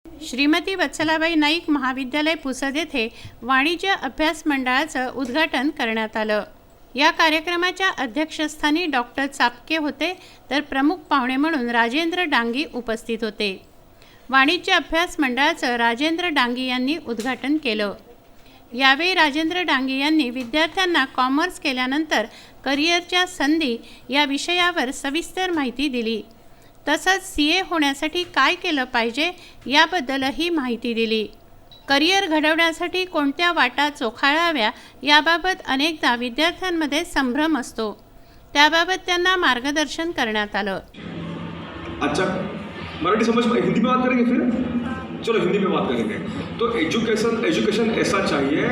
श्रीमती वत्सलाबाई नाईक महाविद्यालय पुसद येथे वाणिज्य अभ्यास मंडळाचं उद्घाटन करण्यात आलं। या कार्यक्रमाच्या अध्यक्षस्थानी डॉक्टर चापके होते, तर प्रमुख पाहुणे म्हणून राजेंद्र डांगी उपस्थित होते। वाणिज्य अभ्यास मंडळाचं राजेंद्र डांगी यांनी उद्घाटन केलं। यावेळी राजेंद्र डांगी यांनी विद्यार्थ्यांना कॉमर्स केल्यानंतर करिअरच्या संधी या विषयावर सविस्तर माहिती दिली। तसंच CA होण्यासाठी काय केलं पाहिजे याबद्दलही माहिती दिली। करिअर घडवण्यासाठी कोणत्या वाटा चोखाळाव्या याबाबत अनेकदा विद्यार्थ्यांमध्ये संभ्रम असतो, त्याबाबत त्यांना मार्गदर्शन करण्यात आलं। अच्छा, मराठी समझ में, हिंदी में बात करेंगे फिर? चलो हिंदी में बात करेंगे। तो एजुकेशन ऐसा चाहिए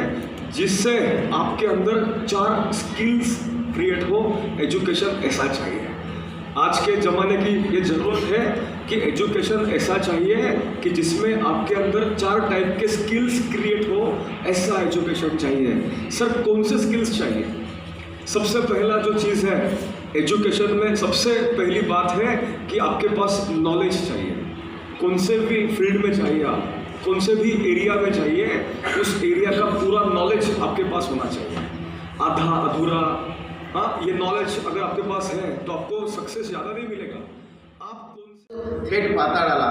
जिससे आपके अंदर 4 स्किल्स क्रिएट हो। एजुकेशन ऐसा चाहिए, आज के ज़माने की ये ज़रूरत है कि एजुकेशन ऐसा चाहिए कि जिसमें आपके अंदर 4 टाइप के स्किल्स क्रिएट हो। ऐसा एजुकेशन चाहिए। सर, कौन से स्किल्स चाहिए? सबसे पहला जो चीज़ है एजुकेशन में, सबसे पहली बात है कि आपके पास नॉलेज चाहिए। कौन से भी फील्ड में चाहिए, आप कौन से भी एरिया में चाहिए, उस एरिया का पूरा नॉलेज आपके पास होना चाहिए। आधा अधूरा, हाँ, ये नॉलेज अगर आपके पास है तो आपको सक्सेस ज़्यादा नहीं मिलेगा। आप थेट पाताळाला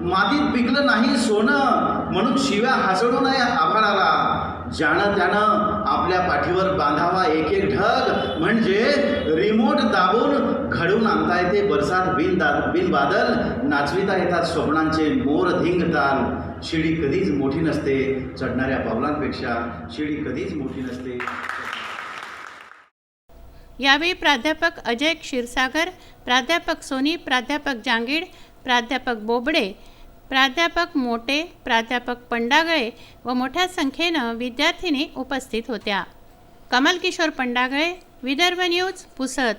मातीत पिकलं नाही सोनं, म्हणून शिव्या हसवू नये आभाळाला। ज्यानं त्यानं आपल्या पाठीवर बांधावा एक एक ढग, म्हणजे रिमोट दाबून घडवून आणता येते बरसात बिन बादल। नाचविता येतात स्वप्नांचे मोर धिंग ताल। शिडी कधीच मोठी नसते चढणाऱ्या पावलांपेक्षा, शिडी कधीच मोठी नसते। यावेळी प्राध्यापक अजय क्षीरसागर, प्राध्यापक सोनी, प्राध्यापक जांगीड, प्राध्यापक बोबडे, प्राध्यापक मोटे, प्राध्यापक पंडागळे व मोठ्या संख्येनं विद्यार्थिनी उपस्थित होत्या। कमल किशोर पंडागळे, विदर्भ न्यूज, पुसद।